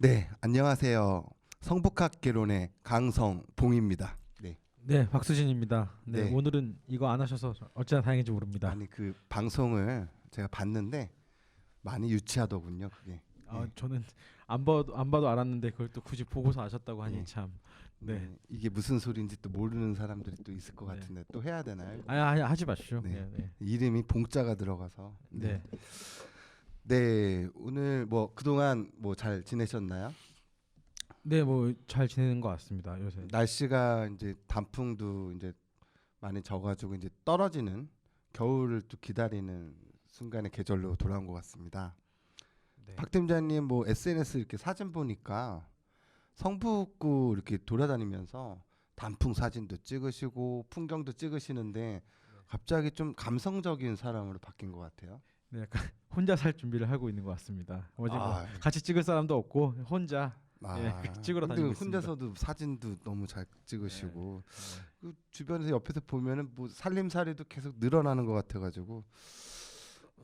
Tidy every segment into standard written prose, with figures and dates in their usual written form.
네, 안녕하세요. 성북학개론의 강성봉입니다. 네, 네, 박수진입니다. 네, 네. 오늘은 이거 안 하셔서 어찌나 다행인지 모릅니다. 아니 그 방송을 제가 봤는데 많이 유치하더군요. 그게. 예, 저는 안 봐도 알았는데 그걸 또 굳이 보고서 아셨다고 하니 예. 참. 네, 이게 무슨 소리인지 또 모르는 사람들이 또 있을 것 네. 같은데 또 해야 되나요? 아니 하지 마시죠. 네, 네, 네, 이름이 봉자가 들어가서. 네, 네, 네. 오늘 뭐 그동안 뭐 잘 지내셨나요? 네, 뭐 잘 지내는 것 같습니다 요새. 날씨가 이제 단풍도 이제 많이 져가지고 이제 떨어지는 겨울을 또 기다리는 순간의 계절로 돌아온 것 같습니다. 네, 박 팀장님 뭐 SNS 이렇게 사진 보니까 성북구 이렇게 돌아다니면서 단풍 사진도 찍으시고 풍경도 찍으시는데 갑자기 좀 감성적인 사람으로 바뀐 것 같아요. 네, 약간 혼자 살 준비를 하고 있는 것 같습니다. 어제 뭐 아, 같이 찍을 사람도 없고 혼자 예, 찍으러 근데 다니고 있습니다. 혼자서도 사진도 너무 잘 찍으시고 네. 그 주변에서 옆에서 보면은 뭐 살림살이도 계속 늘어나는 것 같아가지고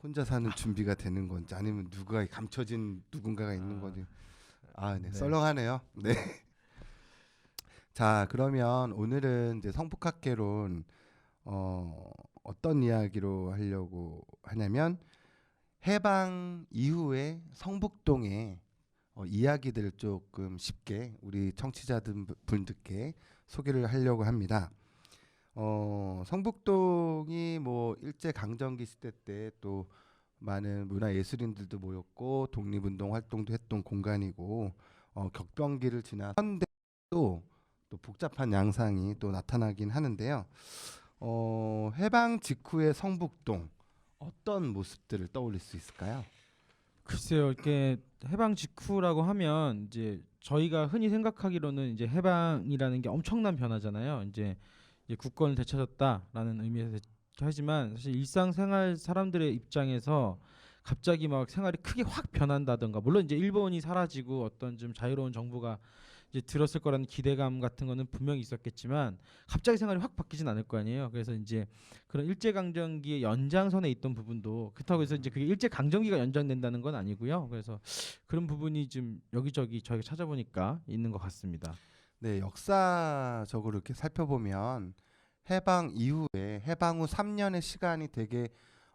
혼자 사는 준비가 되는 건지 아니면 누가 감춰진 누군가가 있는 아, 건지 아, 네, 네, 썰렁하네요. 네. 자, 그러면 오늘은 이제 성북학개론 어떤 이야기로 하려고 하냐면 해방 이후에 성북동의 이야기들을 조금 쉽게 우리 청취자들 분들께 소개를 하려고 합니다. 성북동이 뭐 일제 강점기 시대 때 또 많은 문화 예술인들도 모였고 독립운동 활동도 했던 공간이고 격변기를 지나 현대도 또 복잡한 양상이 또 나타나긴 하는데요. 해방 직후의 성북동 어떤 모습들을 떠올릴 수 있을까요? 글쎄요, 이렇게 해방 직후라고 하면 이제 저희가 흔히 생각하기로는 이제 해방이라는 게 엄청난 변화잖아요. 이제 국권을 되찾았다라는 의미에서 하지만 사실 일상생활 사람들의 입장에서 갑자기 막 생활이 크게 확 변한다던가, 물론 이제 일본이 사라지고 어떤 좀 자유로운 정부가 이제 들었을 거라는 기대감 같은 거는 분명히 있었겠지만 갑자기 생활이 확 바뀌진 않을 거 아니에요. 그래서 이제 그런 일제 강점기의 연장선에 있던 부분도, 그렇다고 해서 이제 그게 일제 강점기가 연장된다는 건 아니고요. 그래서 그런 부분이 좀 여기저기 저희가 찾아보니까 있는 것 같습니다. 네, 역사적으로 이렇게 살펴보면 해방 이후에 해방 후 3년의 시간이 되게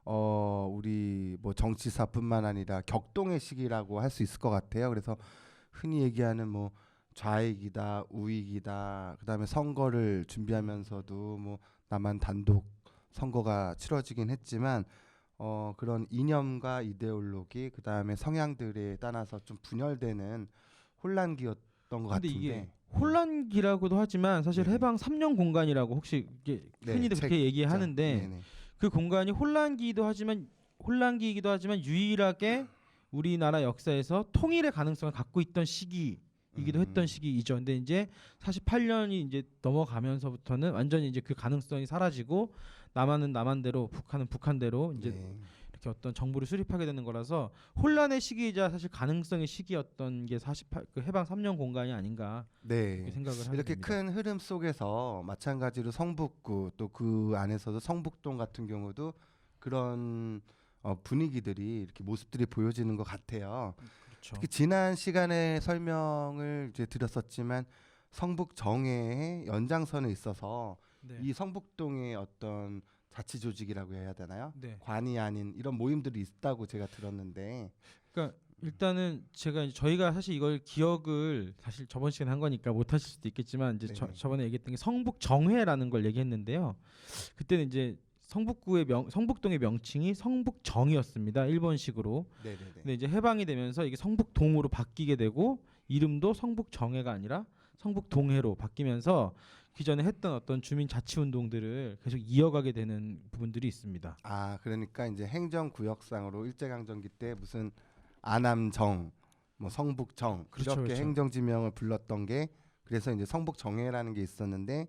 우리 뭐 정치사뿐만 아니라 격동의 시기라고 할 수 있을 것 같아요. 그래서 흔히 얘기하는 뭐 좌익이다, 우익이다, 그다음에 선거를 준비하면서도 뭐 남한 단독 선거가 치러지긴 했지만 그런 이념과 이데올로기, 그다음에 성향들에 따라서 좀 분열되는 혼란기였던 것 근데 이게 같은데, 네, 혼란기라고도 하지만 사실 네네, 해방 3년 공간이라고 혹시 이게 네, 흔히들 책 그렇게 있죠, 얘기하는데, 네네, 그 공간이 혼란기이기도 하지만 유일하게 우리나라 역사에서 통일의 가능성을 갖고 있던 시기이기도 했던 음, 시기이죠. 근데 이제 48년이 이제 넘어가면서부터는 완전히 이제 그 가능성이 사라지고 남한은 남한대로, 북한은 북한대로 이제 네, 이렇게 어떤 정부를 수립하게 되는 거라서 혼란의 시기이자 사실 가능성의 시기였던 게 48, 그 해방 3년 공간이 아닌가 그렇게 네. 생각을 하게 이렇게 됩니다. 큰 흐름 속에서 마찬가지로 성북구 또 그 안에서도 성북동 같은 경우도 그런 분위기들이 이렇게 모습들이 보여지는 것 같아요. 그렇죠. 특히 지난 시간에 설명을 이제 드렸었지만 성북 정회의 연장선에 있어서 네. 이 성북동의 어떤 자치 조직이라고 해야 되나요? 네. 관이 아닌 이런 모임들이 있다고 제가 들었는데, 그러니까 일단은 제가 이제 저희가 사실 이걸 기억을 사실 저번 시간에 한 거니까 못 하실 수도 있겠지만 이제 네네, 저번에 얘기했던 게 성북 정회라는 걸 얘기했는데요. 그때는 이제 성북동의 명칭이 성북정이었습니다. 일본식으로. 네네네, 근데 이제 해방이 되면서 이게 성북동으로 바뀌게 되고 이름도 성북정회가 아니라 성북동회로 바뀌면서 기존에 했던 어떤 주민 자치 운동들을 계속 이어가게 되는 부분들이 있습니다. 아, 그러니까 이제 행정구역상으로 일제강점기 때 무슨 아남정, 뭐 성북정 그렇죠, 이렇게 그렇죠. 행정지명을 불렀던 게 그래서 이제 성북정회라는 게 있었는데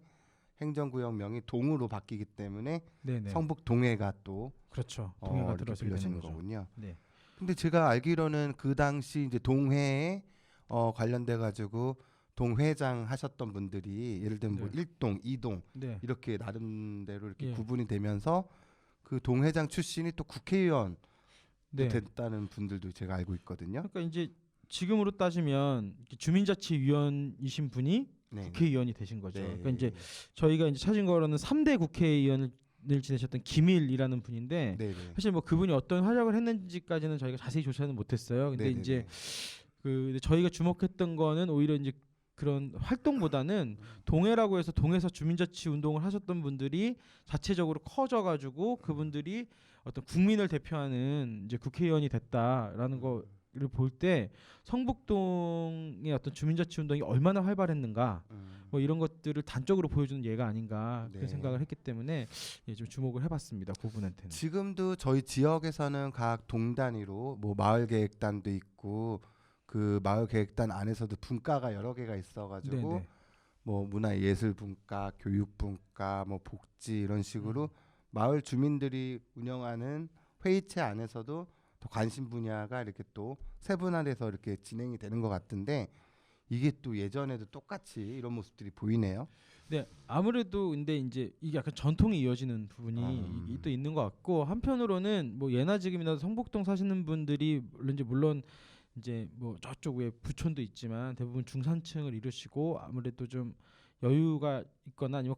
행정구역명이 동으로 바뀌기 때문에 네네. 성북동회가 또 그렇죠. 동해가 이렇게 들어서게 되는 불려지는 거죠. 거군요. 네. 근데 제가 알기로는 그 당시 이제 동회에 관련돼 가지고 동회장 하셨던 분들이 예를 들면 뭐 네. 1동, 2동 네. 이렇게 나름대로 이렇게 예. 구분이 되면서 그 동회장 출신이 또 국회의원 또 네. 됐다는 분들도 제가 알고 있거든요. 그러니까 이제 지금으로 따지면 이렇게 주민자치위원이신 분이 네. 국회의원이 되신 거죠. 네. 그러니까 이제 저희가 이제 찾은 거로는 3대 국회의원을 지내셨던 김일이라는 분인데 네. 네. 사실 뭐 그분이 어떤 활약을 했는지까지는 저희가 자세히 조사는 못했어요. 근데 네, 네, 이제 네. 그 저희가 주목했던 거는 오히려 이제 그런 활동보다는 동해라고 해서 동해서 주민자치 운동을 하셨던 분들이 자체적으로 커져가지고 그분들이 어떤 국민을 대표하는 이제 국회의원이 됐다라는 거를 볼 때 성북동의 어떤 주민자치 운동이 얼마나 활발했는가 뭐 이런 것들을 단적으로 보여주는 예가 아닌가 그런 네. 생각을 했기 때문에 예, 좀 주목을 해봤습니다. 그분한테는. 지금도 저희 지역에서는 각 동 단위로 뭐 마을 계획단도 있고 그 마을 계획단 안에서도 분과가 여러 개가 있어가지고 네네. 뭐 문화예술 분과, 교육 분과, 뭐 복지 이런 식으로 마을 주민들이 운영하는 회의체 안에서도 또 관심 분야가 이렇게 또 세분화돼서 이렇게 진행이 되는 것 같은데 이게 또 예전에도 똑같이 이런 모습들이 보이네요. 네, 아무래도 근데 이제 이게 약간 전통이 이어지는 부분이 또 있는 것 같고 한편으로는 뭐 예나 지금이나 성북동 사시는 분들이 물론 이제 뭐 저쪽 에 부촌도 있지만 대부분 중산층을 이루시고 아무래도 좀 여유가 있거나 아니면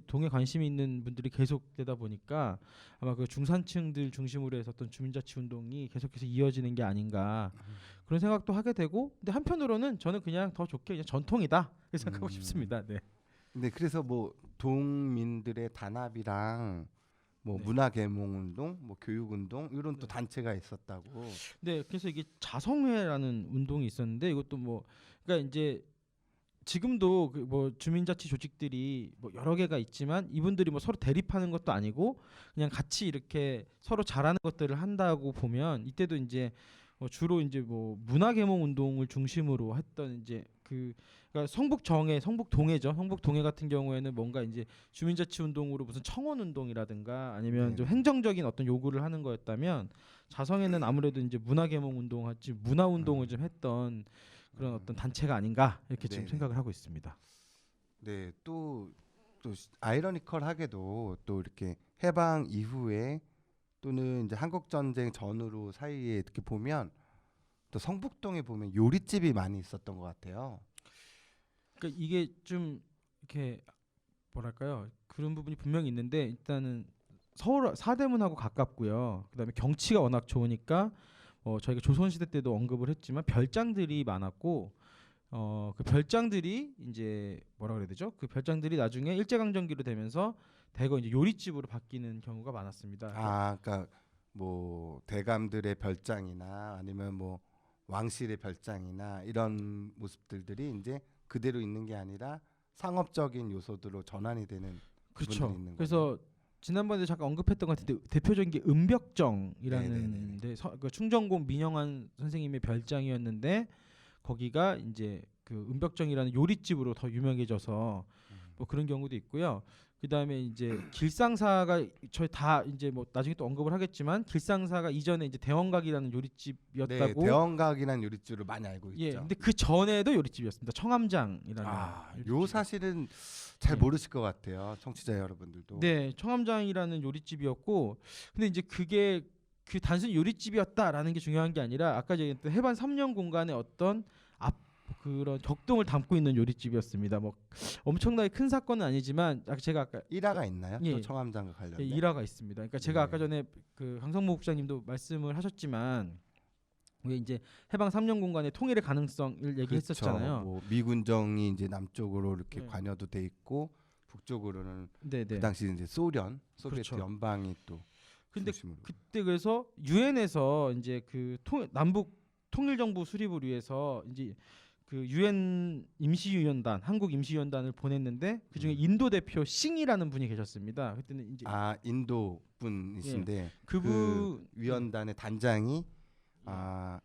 동에 관심이 있는 분들이 계속되다 보니까 아마 그 중산층들 중심으로 해서 어떤 주민자치 운동이 계속해서 이어지는 게 아닌가 그런 생각도 하게 되고 근데 한편으로는 저는 그냥 더 좋게 그냥 전통이다 이렇게 생각하고 싶습니다. 네. 네, 그래서 뭐 동민들의 단합이랑 뭐 네. 문화계몽운동, 뭐 교육운동 이런 또 네. 단체가 있었다고. 네, 그래서 이게 자성회라는 운동이 있었는데 이것도 뭐 그러니까 이제 지금도 그 뭐 주민자치 조직들이 뭐 여러 개가 있지만 이분들이 뭐 서로 대립하는 것도 아니고 그냥 같이 이렇게 서로 잘하는 것들을 한다고 보면 이때도 이제 주로 이제 뭐 문화계몽 운동을 중심으로 했던 이제 그러니까 성북동해죠. 성북동해 같은 경우에는 뭔가 이제 주민자치 운동으로 무슨 청원 운동이라든가 아니면 좀 네네. 행정적인 어떤 요구를 하는 거였다면 자성에는 아무래도 이제 문화계몽 운동같이 문화 운동을 좀 했던 그런 어떤 단체가 아닌가 이렇게 좀 네네. 생각을 하고 있습니다. 네, 또 아이러니컬하게도 또 이렇게 해방 이후에 또는 이제 한국 전쟁 전후로 사이에 이렇게 보면 또 성북동에 보면 요리집이 많이 있었던 것 같아요. 그러니까 이게 좀 이렇게 뭐랄까요 그런 부분이 분명히 있는데 일단은 서울 사대문하고 가깝고요. 그다음에 경치가 워낙 좋으니까 저희가 조선시대 때도 언급을 했지만 별장들이 많았고 그 별장들이 이제 뭐라 그래야 되죠? 그 별장들이 나중에 일제강점기로 되면서 대거 이제 요리집으로 바뀌는 경우가 많았습니다. 그러니까 뭐 대감들의 별장이나 아니면 뭐 왕실의 별장이나 이런 모습들이 이제 그대로 있는 게 아니라 상업적인 요소들로 전환이 되는 부분들이 그렇죠. 있는 그래서 지난번에 잠깐 언급했던 것 같은데 대표적인 게 은벽정이라는 데 그 충정공 민영환 선생님의 별장이었는데 거기가 이제 그 은벽정이라는 요리집으로 더 유명해져서 뭐 그런 경우도 있고요. 그다음에 이제 길상사가 저희 다 이제 뭐 나중에 또 언급을 하겠지만 길상사가 이전에 이제 대원각이라는 네, 요리집이었다고. 대원각이라는 요리집을 많이 알고 예. 있죠. 근데 그 전에도 요리집이었습니다. 청암장이라는. 요 요리집. 사실은 잘 네. 모르실 것 같아요, 청취자 여러분들도. 네, 청암장이라는 요리집이었고, 근데 이제 그게 그 단순히 요리집이었다라는 게 중요한 게 아니라 아까 얘기했던 해반 3년 공간의 어떤 그런 격동을 담고 있는 요리집이었습니다. 뭐 엄청나게 큰 사건은 아니지만 제가 아까 일화가 있나요? 예. 또 청암장과 관련된? 일화가 있습니다. 그러니까 제가 네. 아까 전에 그 강성모 국장님도 말씀을 하셨지만 왜 이제 해방 3년 공간의 통일의 가능성을 얘기했었잖아요. 뭐 미군정이 이제 남쪽으로 이렇게 네. 관여도 돼 있고 북쪽으로는 네네. 그 당시 이제 소비에트 그렇죠. 연방이 또 근데 중심으로. 그때 그래서 유엔에서 이제 그 남북 통일 정부 수립을 위해서 이제 그 유엔 임시유연단, 한국 임시유연단을 보냈는데 그 중에 인도 대표 싱이라는 분이 계셨습니다. 그때는 이제 인도 분이신데 그분 그 위원단의 단장이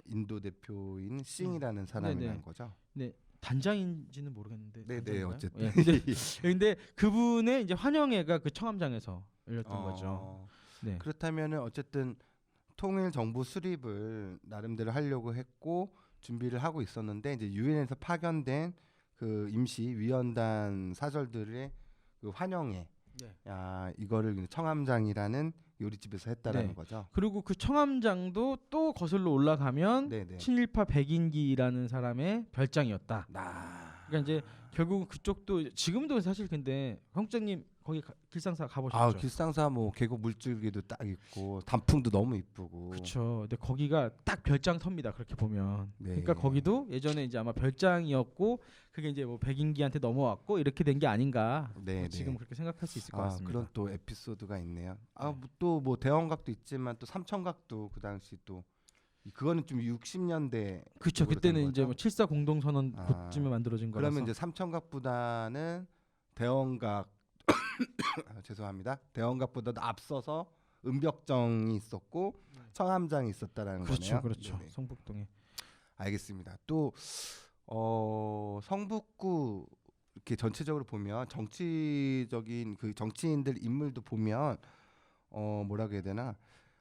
인도 대표인 싱이라는 사람이란 네네. 거죠. 네, 단장인지는 모르겠는데. 네네, 단장인가요? 어쨌든. 예, 근데 그분의 이제 환영회가 그 청암장에서 열렸던 거죠. 네. 그렇다면은 어쨌든 통일 정부 수립을 나름대로 하려고 했고 준비를 하고 있었는데 이제 유엔에서 파견된 그 임시 위원단 사절들의 그 환영회, 네. 이거를 청암장이라는 요리집에서 했다라는 네. 거죠. 그리고 그 청암장도 또 거슬러 올라가면 네네. 친일파 백인기라는 사람의 별장이었다. 그러니까 이제 결국 그쪽도 지금도 사실 근데 황국장님 거기 길상사 가보셨죠? 길상사 뭐 계곡 물줄기도 딱 있고 단풍도 너무 이쁘고. 그렇죠. 근데 거기가 딱 별장터입니다. 그렇게 보면. 네. 그러니까 거기도 예전에 이제 아마 별장이었고 그게 이제 뭐 백인기한테 넘어왔고 이렇게 된 게 아닌가. 네, 뭐 네. 지금 그렇게 생각할 수 있을 것 같습니다. 그런 또 에피소드가 있네요. 또 뭐 대원각도 있지만 또 삼천각도 그 당시 또 그거는 좀 60년대. 그렇죠. 쪽으로 그때는 된 이제 거죠? 뭐 7.4 공동선언 아, 그쯤에 만들어진 거라서. 그러면 이제 삼천각보다는 대원각 죄송합니다. 대원각보다도 앞서서 은벽정이 있었고 청암장이 있었다라는 그렇죠, 거네요. 그렇죠. 네네. 성북동에. 알겠습니다. 또 성북구 이렇게 전체적으로 보면 정치적인 그 정치인들 인물도 보면 뭐라고 해야 되나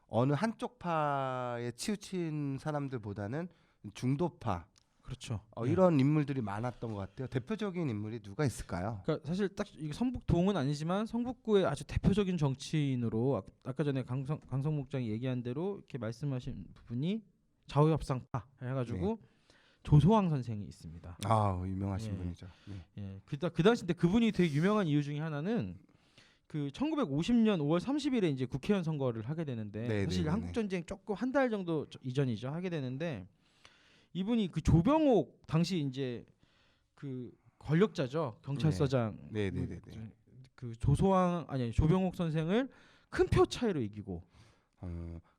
어느 한쪽 파에 치우친 사람들보다는 중도파 그렇죠. 이런 인물들이 많았던 것 같아요. 대표적인 인물이 누가 있을까요? 그러니까 사실 딱 이게 성북동은 아니지만 성북구의 아주 대표적인 정치인으로 아까 전에 강성 목장이 얘기한 대로 이렇게 말씀하신 부분이 좌우협상파 해가지고 조소왕 선생이 있습니다. 유명하신 예. 분이죠. 네. 예, 그 당시 때 그분이 되게 유명한 이유 중에 하나는 그 1950년 5월 30일에 이제 국회의원 선거를 하게 되는데 네, 사실 네, 네, 한국 전쟁 조금 한 달 정도 이전이죠 하게 되는데 이분이 그 조병옥 당시 이제 그 권력자죠 경찰서장 네, 네, 네, 네. 그 조소왕 아니 조병옥 선생을 큰 표 차이로 이기고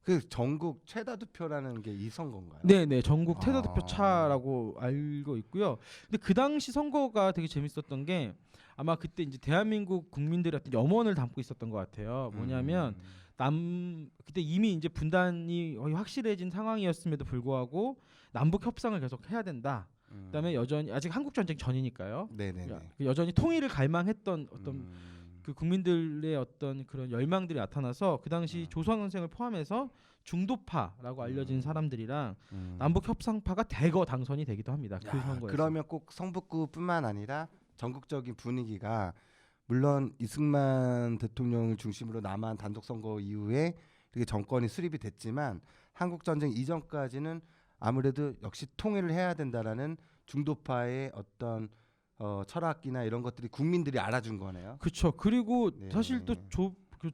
그 전국 최다 득표라는 게 이 선거인가요? 네네 전국 최다 아. 득표 차라고 알고 있고요. 근데 그 당시 선거가 되게 재밌었던 게 아마 그때 이제 대한민국 국민들의 어떤 염원을 담고 있었던 것 같아요. 뭐냐면 그때 이미 이제 분단이 거의 확실해진 상황이었음에도 불구하고 남북 협상을 계속 해야 된다. 그다음에 여전히 아직 한국 전쟁 전이니까요. 네네네. 그러니까 여전히 통일을 갈망했던 어떤 그 국민들의 어떤 그런 열망들이 나타나서 그 당시 조선 선생을 포함해서 중도파라고 알려진 사람들이랑 남북 협상파가 대거 당선이 되기도 합니다. 그 선거에서. 그러면 꼭 성북구뿐만 아니라 전국적인 분위기가 물론 이승만 대통령을 중심으로 남한 단독 선거 이후에 이렇게 정권이 수립이 됐지만 한국 전쟁 이전까지는 아무래도 역시 통일을 해야 된다라는 중도파의 어떤 철학이나 이런 것들이 국민들이 알아준 거네요. 그렇죠. 그리고 네. 사실 또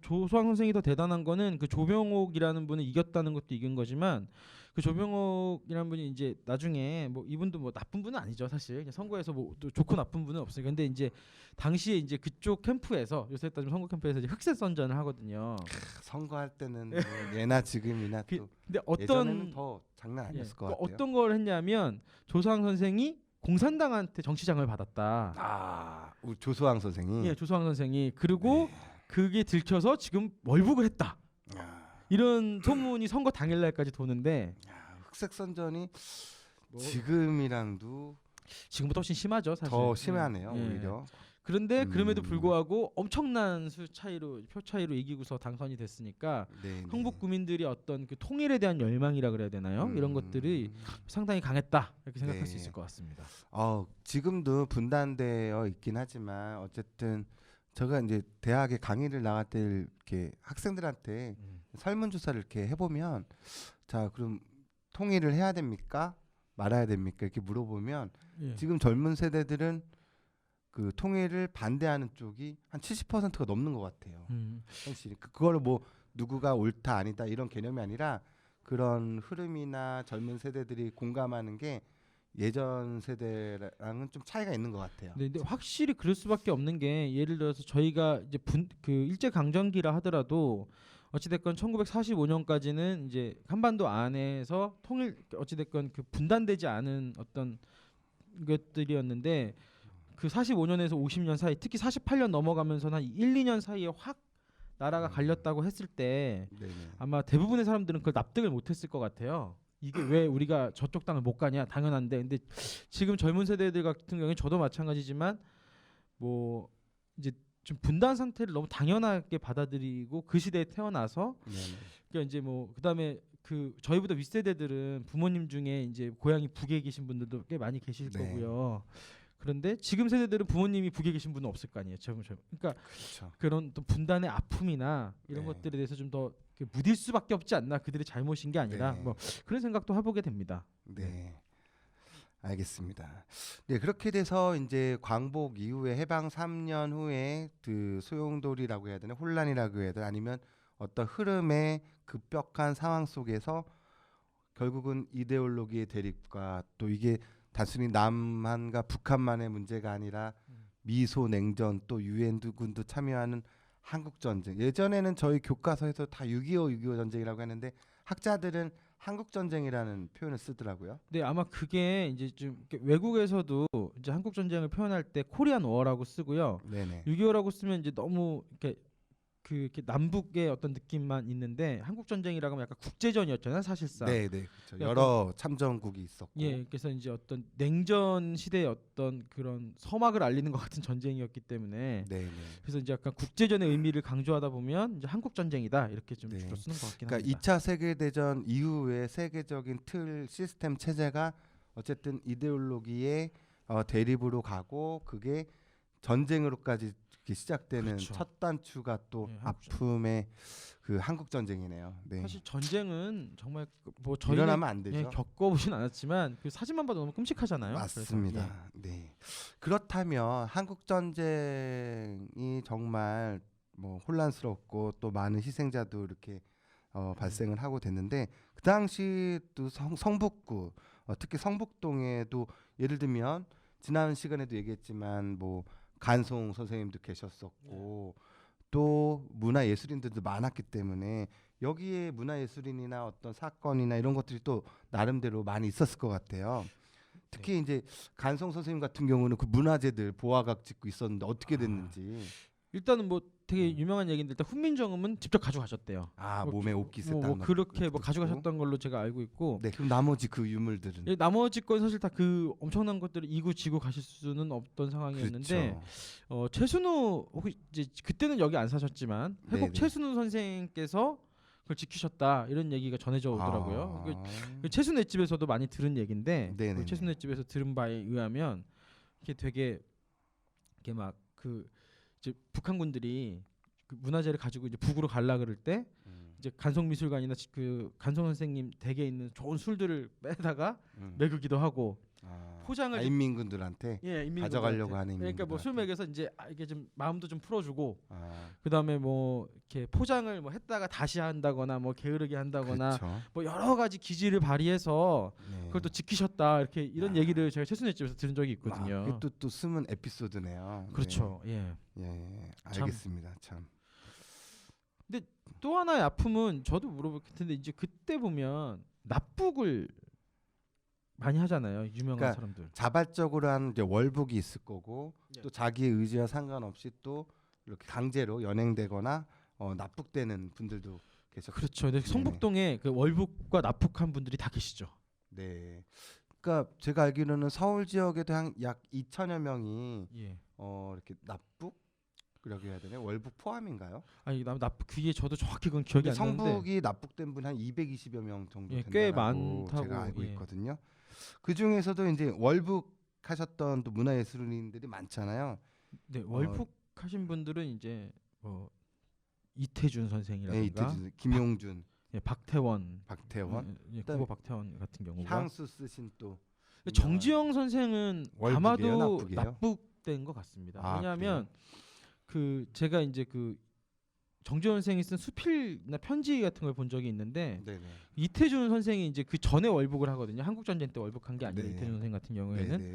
조소왕 선생이 더 대단한 거는 그 조병옥이라는 분을 이겼다는 것도 이긴 거지만 그 조병옥이라는 분이 이제 나중에 뭐 이분도 뭐 나쁜 분은 아니죠 사실 그냥 선거에서 뭐 또 좋고 나쁜 분은 없어요. 근데 이제 당시에 이제 그쪽 캠프에서 요새 따지면 선거 캠프에서 이제 흑색 선전을 하거든요. 선거할 때는 뭐 예나 지금이나 또 근데 예전에는 더 장난 아니었을 것 같아요. 어떤 걸 했냐면 조소왕 선생이 공산당한테 정치장을 받았다. 우리 조소왕 선생이. 예, 조소왕 선생이 그리고 그게 들켜서 지금 월북을 했다. 이런 소문이 선거 당일날까지 도는데 흑색 선전이 뭐 지금이랑도 지금보다 훨씬 심하죠 사실. 더 심하네요 예. 오히려. 그런데 그럼에도 불구하고 엄청난 표 차이로 이기고서 당선이 됐으니까 네, 한국 국민들이 어떤 그 통일에 대한 열망이라 그래야 되나요? 이런 것들이 상당히 강했다 이렇게 생각할 수 있을 것 같습니다. 지금도 분단되어 있긴 하지만 어쨌든 제가 이제 대학에 강의를 나갈 때 이렇게 학생들한테 설문조사를 이렇게 해보면 자 그럼 통일을 해야 됩니까? 말아야 됩니까? 이렇게 물어보면 지금 젊은 세대들은 그 통일을 반대하는 쪽이 한 70%가 넘는 것 같아요. 사실 그거를 뭐 누구가 옳다 아니다 이런 개념이 아니라 그런 흐름이나 젊은 세대들이 공감하는 게 예전 세대랑은 좀 차이가 있는 것 같아요. 네, 근데 확실히 그럴 수밖에 없는 게 예를 들어서 저희가 이제 그 일제 강점기라 하더라도 어찌됐건 1945년까지는 이제 한반도 안에서 통일 어찌됐건 그 분단되지 않은 어떤 것들이었는데 그 45년에서 50년 사이 특히 48년 넘어가면서 한 1, 2년 사이에 확 나라가 갈렸다고 했을 때 아마 대부분의 사람들은 그걸 납득을 못했을 것 같아요. 이게 왜 우리가 저쪽 땅을 못 가냐 당연한데 근데 지금 젊은 세대들 같은 경우에 저도 마찬가지지만 뭐 이제 좀 분단 상태를 너무 당연하게 받아들이고 그 시대에 태어나서 그러니까 이제 뭐 그다음에 그 저희보다 윗세대들은 부모님 중에 이제 고향이 북에 계신 분들도 꽤 많이 계실 거고요. 그런데 지금 세대들은 부모님이 북에 계신 분은 없을 거 아니에요. 그러니까 그렇죠. 그런 또 분단의 아픔이나 이런 네. 것들에 대해서 좀 더 무딜 수밖에 없지 않나. 그들의 잘못인 게 아니라 네. 뭐 그런 생각도 해보게 됩니다. 네. 알겠습니다. 네, 그렇게 돼서 이제 광복 이후에 해방 3년 후에 그 소용돌이라고 해야 되나 혼란이라고 해야 되나 아니면 어떤 흐름의 급격한 상황 속에서 결국은 이데올로기의 대립과 또 이게 단순히 남한과 북한만의 문제가 아니라 미소 냉전 또 유엔군도 참여하는 한국 전쟁. 예전에는 저희 교과서에서 다 6.25 전쟁이라고 했는데 학자들은 한국 전쟁이라는 표현을 쓰더라고요. 네, 아마 그게 이제 좀 이렇게 외국에서도 이제 한국 전쟁을 표현할 때 코리안 워라고 쓰고요. 네네. 6.25라고 쓰면 이제 너무 이렇게 남북의 어떤 느낌만 있는데 한국 전쟁이라고 하면 약간 국제전이었잖아요, 사실상. 네네. 그렇죠. 약간- 여러 참전국이 있었고. 예, 그래서 이제 어떤 냉전 시대의 어떤 그런 서막을 알리는 것 같은 전쟁이었기 때문에 네네. 그래서 이제 약간 국제전의 의미를 강조하다 보면 이제 한국 전쟁이다 이렇게 좀 네. 주로 쓰는 것 같긴 그러니까 합니다. 2차 세계 대전 이후의 세계적인 틀 시스템 체제가 어쨌든 이데올로기의 대립으로 가고 그게 전쟁으로까지 이렇게 시작되는 그렇죠. 첫 단추가 또 네, 한국 아픔의 그 한국 전쟁이네요. 네. 사실 전쟁은 정말 뭐 저희는 일어나면 안 되죠. 겪어보진 않았지만 그 사진만 봐도 너무 끔찍하잖아요. 맞습니다. 그래서, 네. 그렇다면 한국 전쟁이 정말 뭐 혼란스럽고 또 많은 희생자도 이렇게 발생을 하고 됐는데 그 당시 또 성북구 특히 성북동에도 예를 들면 지난 시간에도 얘기했지만 뭐 간송 선생님도 계셨었고 또 문화예술인들도 많았기 때문에 여기에 문화예술인이나 어떤 사건이나 이런 것들이 또 나름대로 많이 있었을 것 같아요. 특히 이제 간송 선생님 같은 경우는 그 문화재들 보화각 짓고 있었는데 어떻게 됐는지. 일단은 뭐 되게 유명한 얘기인데 일단 훈민정음은 직접 가져가셨대요. 아 뭐 몸에 옷깃에 뭐 딱 그렇게 넣고 뭐 가져가셨던 걸로 제가 알고 있고 네, 그럼 나머지 그 유물들은 나머지 건 사실 다 그 엄청난 것들을 이고지고 가실 수는 없던 상황이었는데 그렇죠. 최순우 혹시 이제 그때는 여기 안 사셨지만 회곡 네네. 최순우 선생께서 그걸 지키셨다 이런 얘기가 전해져 오더라고요. 그 최순우 집에서도 많이 들은 얘기인데 네네네. 그 최순우 집에서 들은 바에 의하면 이게 되게 이게 막 그 이제 북한군들이 그 문화재를 가지고 이제 북으로 갈라 그럴 때 이제 간송미술관이나 그 간송 선생님 댁에 있는 좋은 술들을 빼다가 먹이기도 하고 포장을 인민군들한테 인민군들한테. 가져가려고 하는 그러니까 뭐 술 인민군들한테. 먹여서 이제 이게 좀 마음도 좀 풀어주고 아, 그다음에 뭐 이렇게 포장을 뭐 했다가 다시 한다거나 뭐 게으르게 한다거나 그렇죠. 뭐 여러 가지 기지를 발휘해서 네. 그걸 또 지키셨다 이렇게 이런 얘기를 제가 최순애 집에서 들은 적이 있거든요. 그게 또 숨은 에피소드네요. 그렇죠. 예. 네. 예, 참. 알겠습니다. 참. 또 하나의 아픔은 저도 물어볼 텐데 이제 그때 보면 납북을 많이 하잖아요. 유명한 그러니까 사람들. 자발적으로 한 이제 월북이 있을 거고 예. 또 자기의 의지와 상관없이 또 이렇게 강제로 연행되거나 납북되는 분들도 계셨죠. 그렇죠. 근데 네네. 성북동에 그 월북과 납북한 분들이 다 계시죠. 네. 그러니까 제가 알기로는 서울 지역에도 약 2천여 명이 예. 이렇게 납북 그렇게 해야 되나 월북 포함인가요? 아니 납북 그게 저도 정확히 그건 기억이 안 나는데. 성북이 납북된 분 한 220여 명 정도 예, 된다고 꽤 많다고, 제가 알고 예. 있거든요. 그 중에서도 이제 월북하셨던 또 문화예술인들이 많잖아요. 네, 월북하신 분들은 이제 뭐 이태준 네, 선생이라든가 이태준, 김용준, 예, 박태원, 박태원, 예, 그다음에 국어 박태원 같은 경우가 향수 쓰신 또 정지영 선생은 월북이에요, 아마도 납북이에요? 납북된 것 같습니다. 아, 왜냐하면 그 제가 이제 그 정지영 선생이 쓴 수필이나 편지 같은 걸 본 적이 있는데 네네. 이태준 선생이 이제 그 전에 월북을 하거든요. 한국 전쟁 때 월북한 게 아니라 네. 이태준 선생 같은 경우에는 네네.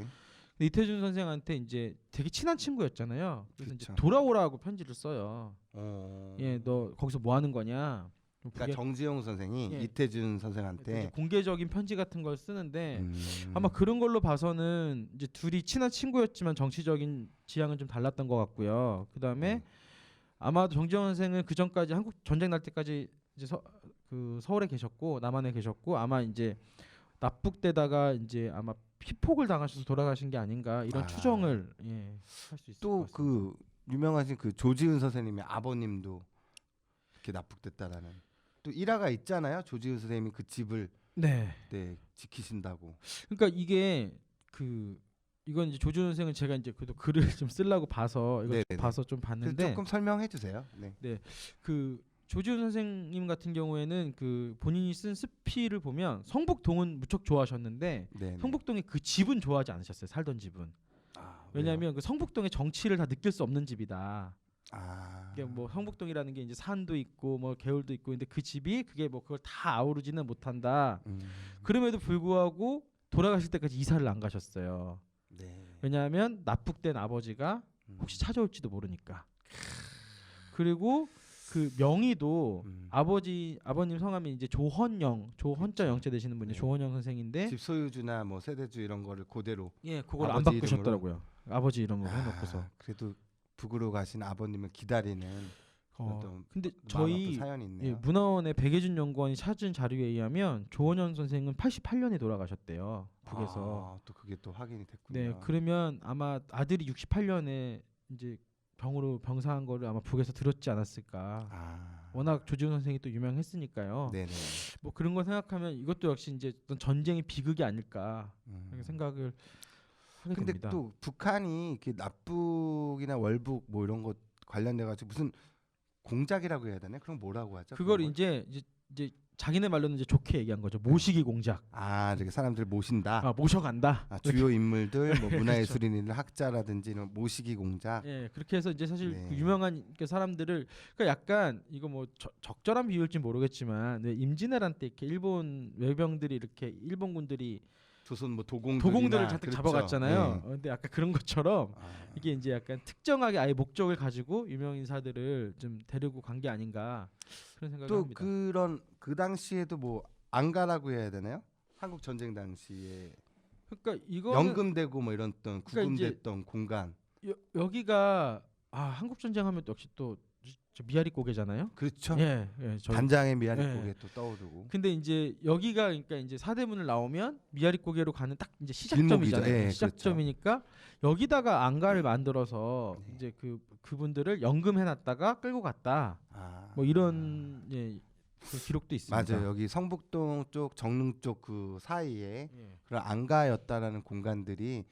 근데 이태준 선생한테 이제 되게 친한 친구였잖아요. 그래서 이제 그쵸. 돌아오라고 편지를 써요. 어. 예, 너 거기서 뭐 하는 거냐? 그러니까 정지용 선생이 예. 이태준 이제 선생한테 공개적인 편지 같은 걸 쓰는데 음. 아마 그런 걸로 봐서는 이제 둘이 친한 친구였지만 정치적인 지향은 좀 달랐던 것 같고요. 그다음에 아마 정지영 선생은 그 전까지 한국 전쟁 날 때까지 이제 그 서울에 계셨고 남한에 계셨고 아마 이제 납북되다가 이제 아마 피폭을 당하셔서 돌아가신 게 아닌가 이런 추정을 할 수 있을 것 또 같습니다. 그 유명하신 그 조지은 선생님의 아버님도 이렇게 납북됐다라는 또 일화가 있잖아요. 조지은 선생님이 그 집을 네. 네, 지키신다고. 그러니까 이게 그 이건 이제 조지훈 선생은 제가 이제 그래도 글을 좀 쓰려고 봐서 이거 네네네. 봐서 좀 그래서 봤는데 조금 설명해 주세요. 네. 그 조지훈 선생님 같은 경우에는 그 본인이 쓴 스피를 보면 성북동은 무척 좋아하셨는데 네. 성북동의 그 집은 좋아하지 않으셨어요. 살던 집은. 아, 왜냐하면 그 성북동의 정치를 다 느낄 수 없는 집이다. 아. 이게 뭐 성북동이라는 게 이제 산도 있고 뭐 개울도 있고 근데 그 집이 그게 뭐 그걸 다 아우르지는 못한다. 그럼에도 불구하고 돌아가실 때까지 이사를 안 가셨어요. 네. 왜냐하면 납북된 아버지가 혹시 찾아올지도 모르니까. 그리고 그 명의도 아버님 성함이 이제 조헌자 영자 되시는 분이 네. 조헌영 선생인데 집 소유주나 뭐 세대주 이런 거를 그대로 예, 그걸 안 아버지 바꾸셨더라고요. 아버지 이름으로 해놓고서. 그래도 북으로 가신 아버님을 기다리는 어떤 근데 마음 저희 아픈 사연이 있네요. 예, 문화원의 백예준 연구원이 찾은 자료에 의하면 조헌영 선생은 88년에 돌아가셨대요. 북에서. 또 그게 또 확인이 됐군요. 네, 그러면 아마 아들이 68년에 이제 병으로 병사한 거를 아마 북에서 들었지 않았을까. 워낙 조지훈 선생이 또 유명했으니까요. 네네. 뭐 그런 거 생각하면 이것도 역시 이제 어떤 전쟁의 비극이 아닐까 이렇게 생각을 하게 근데 됩니다. 또 북한이 이렇게 납북이나 월북 뭐 이런 것 관련돼 가지고 무슨 공작이라고 해야 되나? 그럼 뭐라고 하죠? 그걸 그런 걸? 이제 자기네 말로는 이제 좋게 얘기한 거죠. 모시기 공작. 이렇게 사람들 모신다. 모셔간다. 주요 인물들, 뭐 그렇죠. 문화예술인이나 학자라든지 이런 모시기 공작. 예, 그렇게 해서 이제 사실 네. 그 유명한 그 사람들을 그러니까 약간 이거 뭐 적절한 비유일지 모르겠지만 왜 임진왜란 때 이렇게 일본 외병들이 이렇게 일본군들이 조선 뭐 도공들이나 도공들을 잔뜩 그렇죠. 잡아갔잖아요. 네. 근데 약간 그런 것처럼 이게 이제 약간 특정하게 아예 목적을 가지고 유명 인사들을 좀 데리고 간 게 아닌가 그런 생각을 또 합니다. 그런 그 당시에도 뭐 안가라고 해야 되나요? 한국 전쟁 당시에 그러니까 이거 연금되고 뭐 이런 어떤 그러니까 이제 구금됐던 공간. 여기가 한국 전쟁하면 역시 또 미아리 고개잖아요. 그렇죠. 예, 저희 단장의 미아리 예. 고개 또 떠오르고. 근데 이제 여기가 그러니까 이제 사대문을 나오면 미아리 고개로 가는 딱 이제 시작점이잖아요. 길목이죠. 예, 시작점이니까 여기다가 안가를 만들어서 네. 이제 그분들을 연금해놨다가 끌고 갔다. 뭐 이런 그 기록도 있습니다. 맞아요. 여기 성북동 쪽, 정릉 쪽 그 사이에 예. 그런 안가였다라는 공간들이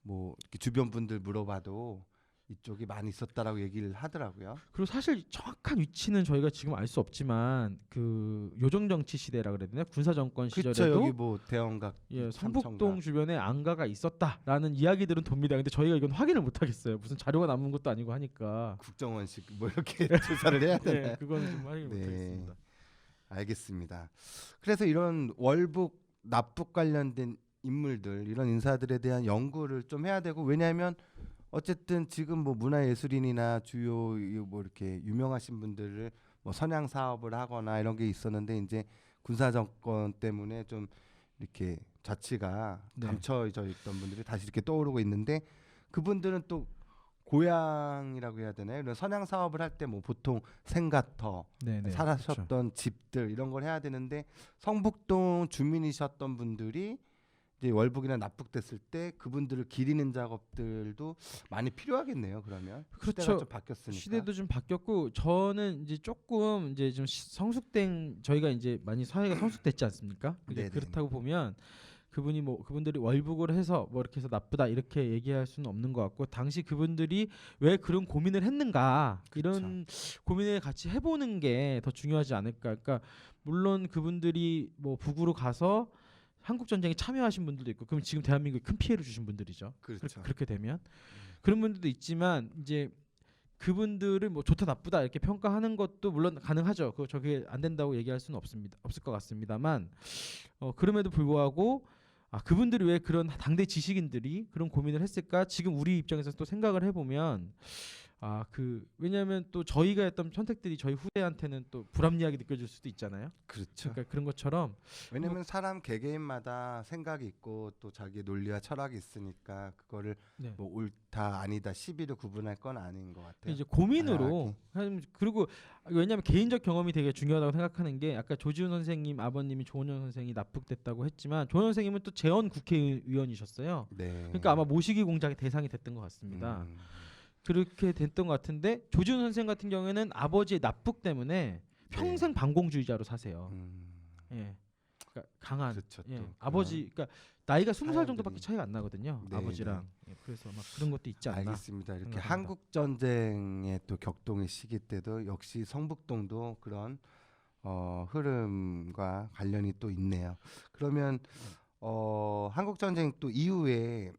뭐 이렇게 주변 분들 물어봐도 이쪽이 많이 있었다라고 얘기를 하더라고요. 그리고 사실 정확한 위치는 저희가 지금 알 수 없지만 그 요정 정치 시대라 그래야 되나 군사 정권 그렇죠. 시절에도 여기 뭐 대원각, 성북동 삼청각. 주변에 안가가 있었다라는 이야기들은 돕니다. 근데 저희가 이건 확인을 못 하겠어요. 무슨 자료가 남은 것도 아니고 하니까. 국정원식 뭐 이렇게 조사를 해야 되나요? 네, 그거는 좀 확인을 못 네. 하겠습니다. 알겠습니다. 그래서 이런 월북, 납북 관련된 인물들, 이런 인사들에 대한 연구를 좀 해야 되고 왜냐하면 어쨌든 지금 뭐 문화예술인이나 주요 뭐 이렇게 유명하신 분들을 뭐 선양 사업을 하거나 이런 게 있었는데 이제 군사 정권 때문에 좀 이렇게 자취가 네. 감춰져 있던 분들이 다시 이렇게 떠오르고 있는데 그분들은 또 고향이라고 해야 되나요? 이런 선양 사업을 할 때 뭐 보통 생가터 네네. 살았었던 그렇죠. 집들 이런 걸 해야 되는데 성북동 주민이셨던 분들이 이제 월북이나 납북됐을 때 그분들을 기리는 작업들도 많이 필요하겠네요. 그러면 그렇죠. 시대가 좀 바뀌었으니까. 시대도 좀 바뀌었고 저는 이제 조금 이제 좀 성숙된 저희가 이제 많이 사회가 성숙됐지 않습니까? 네네. 그렇다고 보면 그분들이 월북을 해서 뭐 이렇게 해서 나쁘다 이렇게 얘기할 수는 없는 것 같고 당시 그분들이 왜 그런 고민을 했는가 이런 고민을 같이 해보는 게 더 중요하지 않을까. 그러니까 물론 그분들이 뭐 북으로 가서 한국 전쟁에 참여하신 분들도 있고 그럼 지금 대한민국에 큰 피해를 주신 분들이죠. 그렇죠. 그렇게 되면 그런 분들도 있지만 이제 그분들을 뭐 좋다 나쁘다 이렇게 평가하는 것도 물론 가능하죠. 저게 안 된다고 얘기할 수는 없을 것 같습니다만 그럼에도 불구하고 그분들이 왜 그런 당대 지식인들이 그런 고민을 했을까? 지금 우리 입장에서 또 생각을 해보면 왜냐하면 또 저희가 했던 선택들이 저희 후대한테는 또 불합리하게 느껴질 수도 있잖아요. 그렇죠. 그러니까 그런 것처럼 왜냐면 사람 개개인마다 생각이 있고 또 자기의 논리와 철학이 있으니까 그거를 네. 뭐 옳다 아니다 시비를 구분할 건 아닌 것 같아요. 이제 고민으로 그리고 왜냐하면 개인적 경험이 되게 중요하다고 생각하는 게 아까 조지훈 선생님 아버님이 조원영 선생이 납북됐다고 했지만 조원영 선생님은 또 재원 국회의원이셨어요. 네. 그러니까 아마 모시기 공작의 대상이 됐던 것 같습니다. 그렇게 됐던 것 같은데 조지훈 선생 같은 경우에는 아버지의 납북 때문에 평생 반공주의자로 사세요. 예. 그러니까 강한 그렇죠. 예, 또 아버지 그러니까 나이가 20살 사람들이. 정도밖에 차이가 안 나거든요. 네, 아버지랑 예, 그래서 막 그런 것도 있지 않나. 알겠습니다. 이렇게 생각합니다. 한국 전쟁의 또 격동의 시기 때도 역시 성북동도 그런 흐름과 관련이 또 있네요. 그러면 한국 전쟁 또 이후에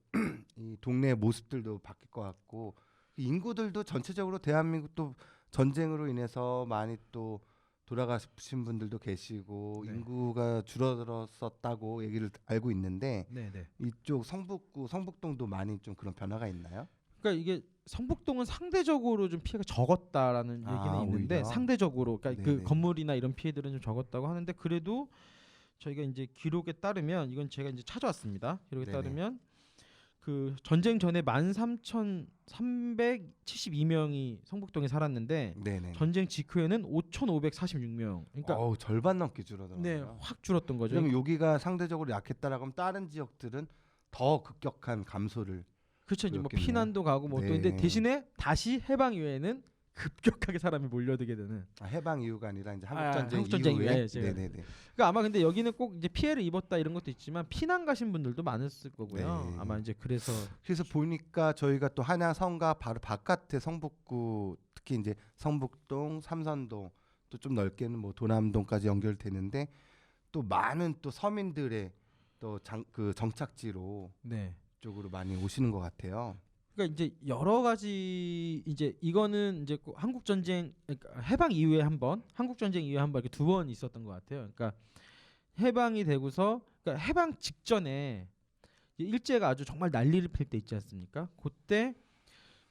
이 동네의 모습들도 바뀔 것 같고 인구들도 전체적으로 대한민국 또 전쟁으로 인해서 많이 또 돌아가신 분들도 계시고 네. 인구가 줄어들었었다고 얘기를 알고 있는데 네네. 이쪽 성북구 성북동도 많이 좀 그런 변화가 있나요? 그러니까 이게 성북동은 상대적으로 좀 피해가 적었다라는 아, 얘기는 있는데 오히려? 상대적으로 그러니까 그 네네. 건물이나 이런 피해들은 좀 적었다고 하는데 그래도 저희가 이제 기록에 따르면 이건 제가 이제 찾아왔습니다. 기록에 네네. 따르면 그 전쟁 전에 13,372명이 성북동에 살았는데 네네. 전쟁 직후에는 5,546명. 그러니까 절반 넘게 줄어들었네요. 네, 확 줄었던 거죠. 그러면 여기가 상대적으로 약했다라고 하면 다른 지역들은 더 급격한 감소를. 그렇죠. 이제 뭐 그렇겠네요. 피난도 가고 뭐 또 네. 근데 대신에 다시 해방 이후에는 급격하게 사람이 몰려들게 되는. 해방 이후가 아니라 이제 아, 한국 전쟁 한국 전쟁 이후에. 이후에 제가 네네네. 그러니까 아마 근데 여기는 꼭 이제 피해를 입었다 이런 것도 있지만 피난 가신 분들도 많았을 거고요. 네. 아마 이제 그래서 그래서 보니까 저희가 또 한양성가 바로 바깥에 성북구 특히 이제 성북동, 삼선동 또 좀 넓게는 뭐 도남동까지 연결되는데 또 많은 또 서민들의 또 그 정착지로 네. 쪽으로 많이 오시는 것 같아요. 그러니까 이제 여러 가지 이제 이거는 이제 꼭 한국 전쟁 그러니까 해방 이후에 한 번, 한국 전쟁 이후에 한 번 이렇게 두 번 있었던 것 같아요. 그러니까 해방이 되고서 그러니까 해방 직전에 이제 일제가 아주 정말 난리를 필 때 있지 않습니까? 그때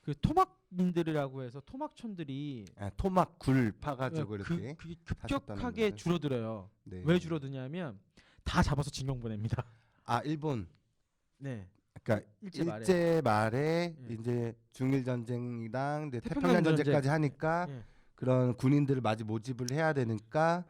그 토막민들이라고 해서 토막촌들이 토막 굴 파가지고 이렇게. 그게 사셨다는 급격하게 거죠. 줄어들어요. 네. 왜 줄어드냐면 다 잡아서 징용 보냅니다. 일본. 네. 그러니까 일제 말에 예. 이제 중일 전쟁이랑 이제 태평양 태평양 전쟁까지 하니까 예. 그런 군인들을 마저 모집을 해야 되니까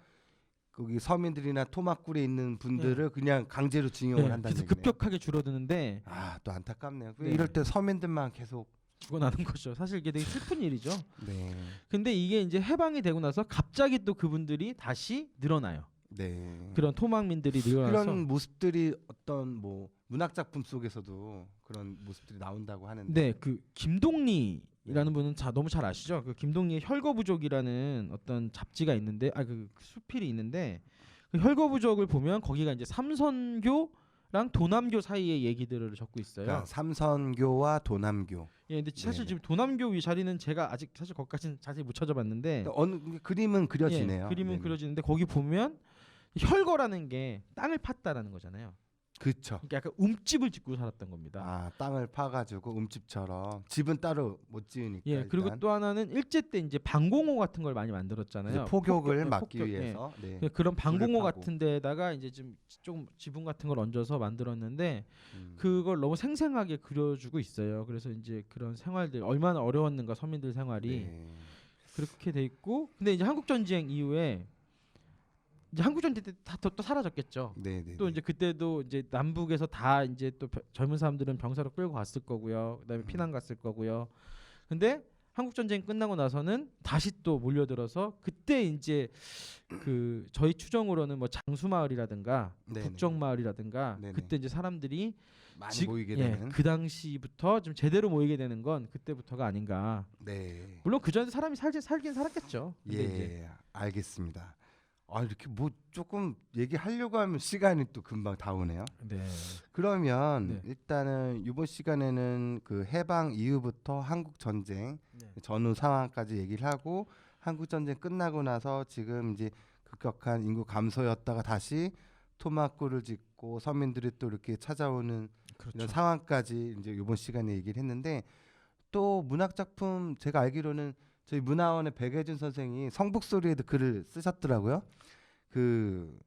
거기 서민들이나 토막굴에 있는 분들을 그냥 강제로 징용을 네, 한다는 그래서 얘기네요. 급격하게 줄어드는데 또 안타깝네요. 네. 이럴 때 서민들만 계속. 죽어나는 거죠. 사실 이게 되게 슬픈 일이죠. 네. 근데 이게 이제 해방이 되고 나서 갑자기 또 그분들이 다시 늘어나요. 네. 그런 토막민들이 늘어나서 그런 모습들이 어떤 뭐 문학 작품 속에서도 그런 모습들이 나온다고 하는데. 네, 그 김동리라는 분은 너무 잘 아시죠? 그 김동리의 혈거부족이라는 어떤 잡지가 있는데 그 수필이 있는데 그 혈거부족을 보면 거기가 이제 삼선교랑 도남교 사이의 얘기들을 적고 있어요. 그러니까 삼선교와 도남교. 예, 근데 사실 네네. 지금 도남교 위자리는 제가 아직 사실 거기까지는 자세히 못 찾아봤는데 어느 그림은 그려지네요. 예, 그림은 네네. 그려지는데 거기 보면 혈거라는 게 땅을 팠다라는 거잖아요. 그렇죠. 그러니까 약간 움집을 짓고 살았던 겁니다. 땅을 파가지고 um집처럼 집은 따로 못 지으니까. 예, 그리고 일단. 또 하나는 일제 때 이제 방공호 같은 걸 많이 만들었잖아요. 그래서 폭격을 폭격, 막기 폭격, 예. 위해서. 네. 그런 방공호 파고. 같은 데다가 이제 좀 지붕 같은 걸 얹어서 만들었는데 음. 그걸 너무 생생하게 그려주고 있어요. 그래서 이제 그런 생활들 얼마나 어려웠는가 서민들 생활이 네. 그렇게 돼 있고 근데 이제 한국 전쟁 이후에 이제 한국 전쟁 때 다 또 사라졌겠죠. 네네. 또 이제 그때도 이제 남북에서 다 이제 또 젊은 사람들은 병사로 끌고 갔을 거고요. 그다음에 피난 갔을 거고요. 근데 한국 전쟁 끝나고 나서는 다시 또 몰려들어서 그때 이제 그 저희 추정으로는 뭐 장수마을이라든가 네네. 북정마을이라든가 네네. 그때 이제 사람들이 많이 모이게 되는. 그 당시부터 좀 제대로 모이게 되는 건 그때부터가 아닌가. 네. 물론 그 전에 사람이 살긴 살았겠죠. 근데 이제 예, 알겠습니다. 이렇게 뭐 조금 얘기하려고 하면 시간이 또 금방 다 오네요. 네. 그러면 네. 일단은 이번 시간에는 그 해방 이후부터 한국 전쟁 네. 전후 상황까지 얘기를 하고 한국 전쟁 끝나고 나서 지금 이제 급격한 인구 감소였다가 다시 토막굴을 짓고 서민들이 또 이렇게 찾아오는 그렇죠. 이런 상황까지 이제 이번 시간에 얘기를 했는데 또 문학 작품 제가 알기로는 저희 문화원의 백혜준 선생이 성북소리에도 글을 쓰셨더라고요. 그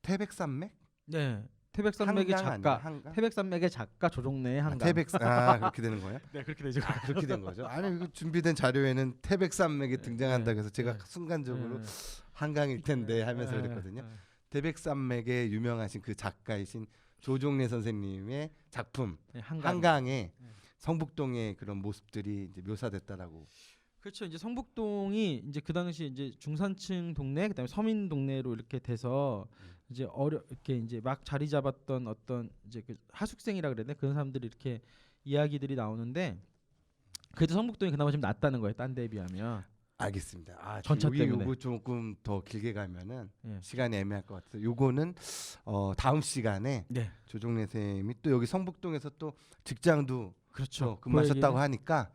태백산맥? 네. 태백산맥의 한강 작가. 아니야? 한강? 태백산맥의 작가 조종래의 한강. 그렇게 되는 거예요? 네, 그렇게 되죠. 그렇게 된 거죠. 아니 이거 준비된 자료에는 태백산맥이 등장한다고 해서 제가 네. 순간적으로 네. 한강일 텐데 하면서 그랬거든요. 태백산맥의 유명하신 그 작가이신 조종래 선생님의 작품 네, 한강. 한강에 성북동의 그런 모습들이 이제 묘사됐다라고 그렇죠. 이제 성북동이 이제 그 당시 이제 중산층 동네, 그다음에 서민 동네로 이렇게 돼서 이제 이렇게 이제 막 자리 잡았던 어떤 이제 그 하숙생이라 그래야 되나 그런 사람들이 이렇게 이야기들이 나오는데 그래도 성북동이 그나마 좀 낫다는 거예요. 딴 데에 비하면. 알겠습니다. 아, 전차 여기 때문에. 요거 조금 더 길게 가면은 예. 시간이 애매할 것 같아요. 요거는 다음 시간에 네. 조종래 쌤이 또 여기 성북동에서 또 직장도 그렇죠. 또 근무하셨다고 그 하니까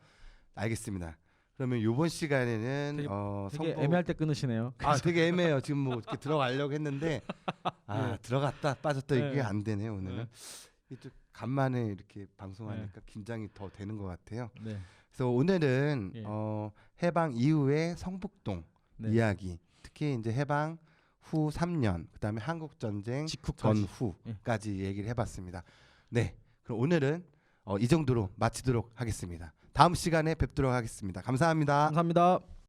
알겠습니다. 그러면 요번 시간에는 되게 성북 애매할 때 끊으시네요. 되게 애매해요. 지금 뭐 이렇게 들어가려고 했는데 네. 들어갔다 빠졌다 이게 네. 안 되네요. 오늘은 네. 이게 좀 간만에 이렇게 방송하니까 긴장이 더 되는 것 같아요. 네. 그래서 오늘은 예. 해방 이후의 성북동 네. 이야기, 특히 이제 해방 후 3년, 그다음에 한국 전쟁 직후까지. 전후까지 얘기를 해봤습니다. 네, 그럼 오늘은 이 정도로 마치도록 하겠습니다. 다음 시간에 뵙도록 하겠습니다. 감사합니다. 감사합니다.